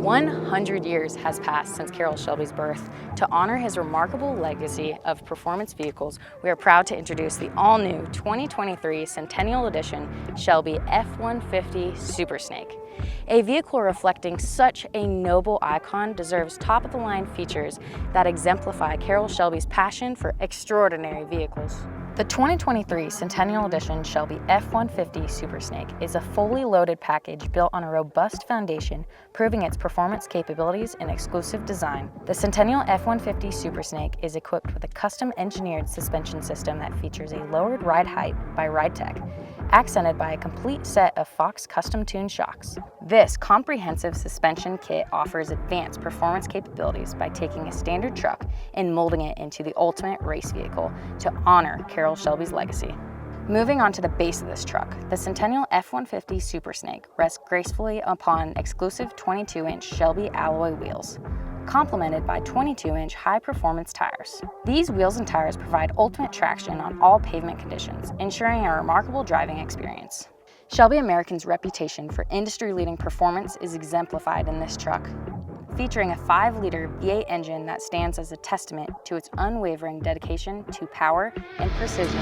100 years has passed since Carroll Shelby's birth. To honor his remarkable legacy of performance vehicles, we are proud to introduce the all-new 2023 Centennial Edition Shelby F-150 Super Snake. A vehicle reflecting such a noble icon deserves top-of-the-line features that exemplify Carroll Shelby's passion for extraordinary vehicles. The 2023 Centennial Edition Shelby F-150 Super Snake is a fully loaded package built on a robust foundation, proving its performance capabilities and exclusive design. The Centennial F-150 Super Snake is equipped with a custom-engineered suspension system that features a lowered ride height by RideTech, accented by a complete set of Fox custom-tuned shocks. This comprehensive suspension kit offers advanced performance capabilities by taking a standard truck and molding it into the ultimate race vehicle to honor Carroll Shelby's legacy. Moving on to the base of this truck, the Centennial F-150 Super Snake rests gracefully upon exclusive 22-inch Shelby alloy wheels, complemented by 22-inch high-performance tires. These wheels and tires provide ultimate traction on all pavement conditions, ensuring a remarkable driving experience. Shelby American's reputation for industry-leading performance is exemplified in this truck, featuring a 5-liter V8 engine that stands as a testament to its unwavering dedication to power and precision.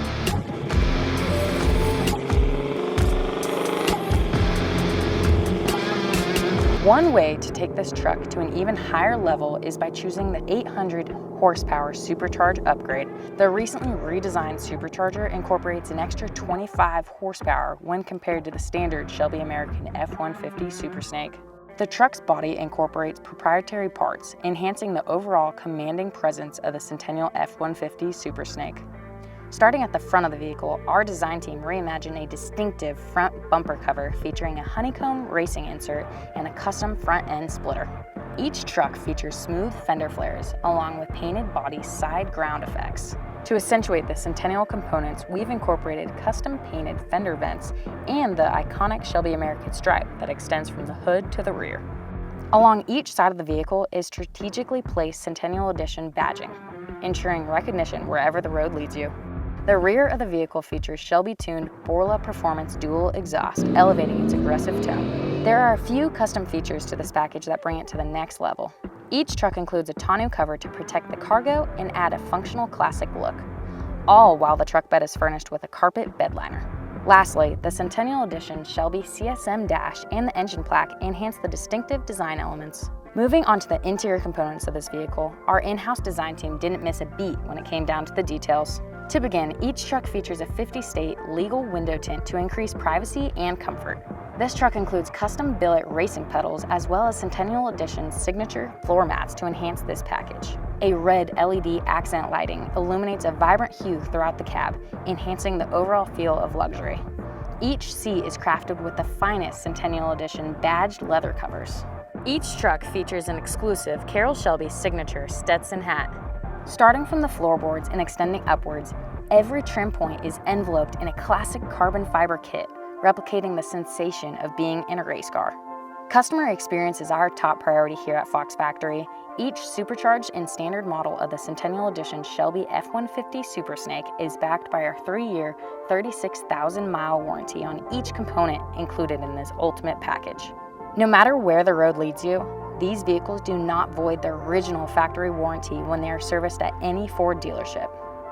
One way to take this truck to an even higher level is by choosing the 800 horsepower Supercharged upgrade. The recently redesigned Supercharger incorporates an extra 25 horsepower when compared to the standard Shelby American F-150 Super Snake. The truck's body incorporates proprietary parts, enhancing the overall commanding presence of the Centennial F-150 Super Snake. Starting at the front of the vehicle, our design team reimagined a distinctive front bumper cover featuring a honeycomb racing insert and a custom front end splitter. Each truck features smooth fender flares along with painted body side ground effects. To accentuate the Centennial components, we've incorporated custom painted fender vents and the iconic Shelby American stripe that extends from the hood to the rear. Along each side of the vehicle is strategically placed Centennial Edition badging, ensuring recognition wherever the road leads you. The rear of the vehicle features Shelby-tuned Borla Performance dual exhaust, elevating its aggressive tone. There are a few custom features to this package that bring it to the next level. Each truck includes a tonneau cover to protect the cargo and add a functional classic look, all while the truck bed is furnished with a carpet bed liner. Lastly, the Centennial Edition Shelby CSM dash and the engine plaque enhance the distinctive design elements. Moving on to the interior components of this vehicle, our in-house design team didn't miss a beat when it came down to the details. To begin, each truck features a 50-state legal window tint to increase privacy and comfort. This truck includes custom billet racing pedals as well as Centennial Edition's signature floor mats to enhance this package. A red LED accent lighting illuminates a vibrant hue throughout the cab, enhancing the overall feel of luxury. Each seat is crafted with the finest Centennial Edition badged leather covers. Each truck features an exclusive Carroll Shelby signature Stetson hat. Starting from the floorboards and extending upwards, every trim point is enveloped in a classic carbon fiber kit, replicating the sensation of being in a race car. Customer experience is our top priority here at Fox Factory. Each supercharged and standard model of the Centennial Edition Shelby F-150 Super Snake is backed by our 3-year, 36,000-mile warranty on each component included in this ultimate package. No matter where the road leads you, these vehicles do not void their original factory warranty when they are serviced at any Ford dealership.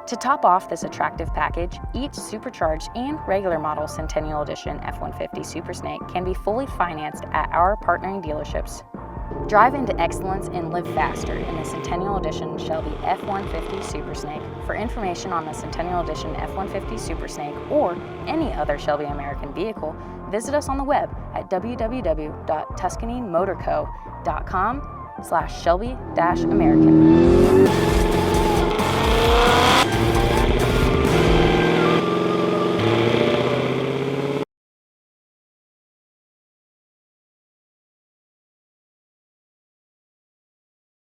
To top off this attractive package, each supercharged and regular model Centennial Edition F-150 Super Snake can be fully financed at our partnering dealerships. Drive into excellence and live faster in the Centennial Edition Shelby F-150 Super Snake. For information on the Centennial Edition F-150 Super Snake or any other Shelby American vehicle, visit us on the web at www.tuscanymotorco.com/Shelby-American.